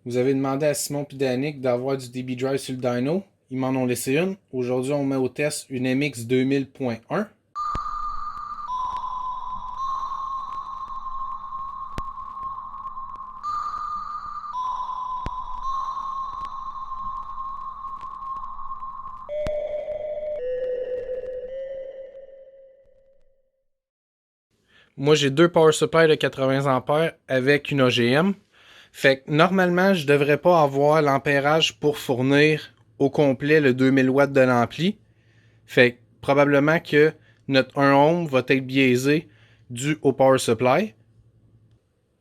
Vous avez demandé à Simon et Danick d'avoir du DB Drive sur le dyno. Ils m'en ont laissé une. Aujourd'hui, on met au test une MX 2000.1. Moi, j'ai deux power supply de 80 A avec une OGM. Fait que normalement, je devrais pas avoir l'ampérage pour fournir au complet le 2000 watts de l'ampli. Fait que probablement que notre 1 ohm va être biaisé dû au power supply.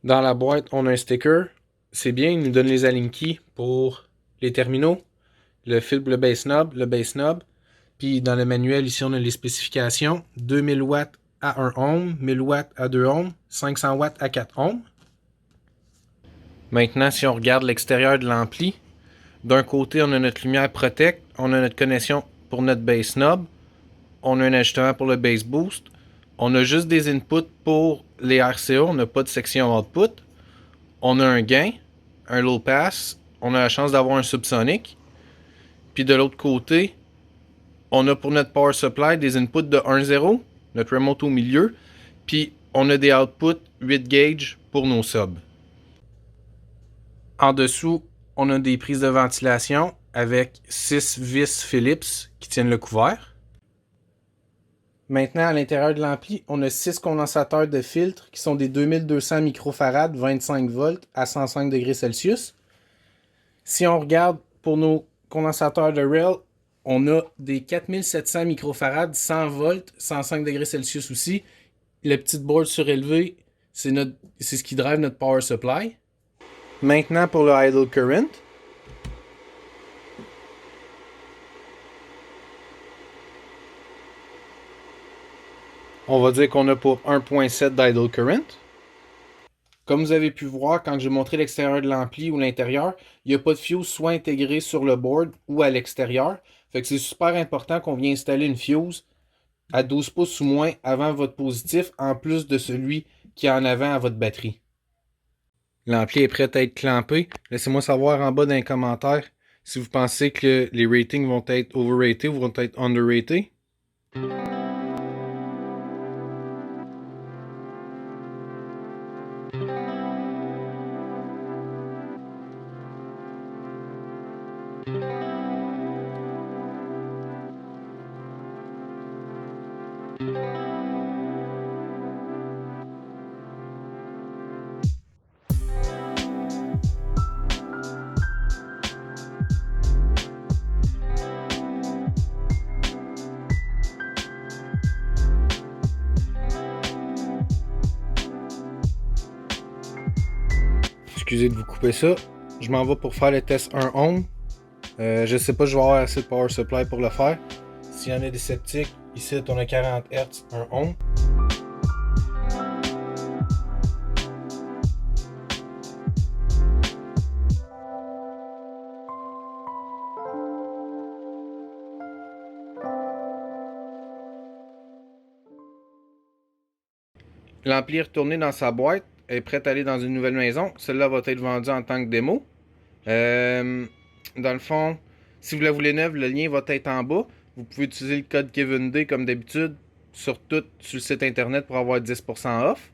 Dans la boîte, on a un sticker. C'est bien, il nous donne les align keys pour les terminaux, le fil, le base knob. Puis dans le manuel, ici, on a les spécifications. 2000 watts à 1 ohm, 1000 watts à 2 ohms, 500 watts à 4 ohms. Maintenant, si on regarde l'extérieur de l'ampli, d'un côté, on a notre lumière Protect, on a notre connexion pour notre base knob, on a un ajustement pour le base boost, on a juste des inputs pour les RCA, on n'a pas de section output, on a un gain, un low pass, on a la chance d'avoir un subsonic, puis de l'autre côté, on a pour notre power supply des inputs de 1.0, notre remote au milieu, puis on a des outputs 8 gauge pour nos subs. En dessous, on a des prises de ventilation avec 6 vis Phillips qui tiennent le couvert. Maintenant, à l'intérieur de l'ampli, on a 6 condensateurs de filtre qui sont des 2200 microfarads 25 volts à 105 degrés Celsius. Si on regarde pour nos condensateurs de rail, on a des 4700 microfarads 100 volts 105 degrés Celsius aussi. Le petit board surélevé, c'est ce qui drive notre power supply. Maintenant pour le idle current. On va dire qu'on a pour 1.7 d'idle current. Comme vous avez pu voir quand j'ai montré l'extérieur de l'ampli ou l'intérieur, il n'y a pas de fuse soit intégré sur le board ou à l'extérieur. Fait que c'est super important qu'on vienne installer une fuse à 12 pouces ou moins avant votre positif, en plus de celui qui est en avant à votre batterie. L'ampli est prêt à être clampé. Laissez-moi savoir en bas dans les commentaires si vous pensez que les ratings vont être overrated ou vont être underrated. Excusez de vous couper ça. Je m'en vais pour faire le test 1 ohm. Je sais pas si je vais avoir assez de power supply pour le faire. S'il y en a des sceptiques, ici on a 40 Hz 1 ohm. L'ampli est retourné dans sa boîte, est prête à aller dans une nouvelle maison. Celle-là va être vendue en tant que démo. Dans le fond, si vous la voulez neuve, le lien va être en bas. Vous pouvez utiliser le code KevinD comme d'habitude sur le site internet pour avoir 10% off.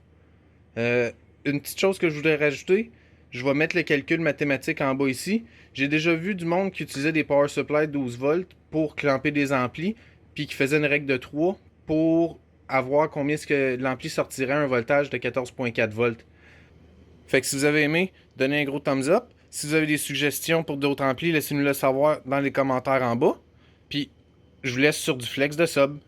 Une petite chose que je voudrais rajouter, je vais mettre le calcul mathématique en bas ici. J'ai déjà vu du monde qui utilisait des power supply 12 volts pour clamper des amplis, puis qui faisait une règle de 3 pour avoir combien est-ce que l'ampli sortirait un voltage de 14.4 volts. Fait que si vous avez aimé, donnez un gros thumbs up. Si vous avez des suggestions pour d'autres amplis, laissez-nous le savoir dans les commentaires en bas. Puis, je vous laisse sur du flex de sub.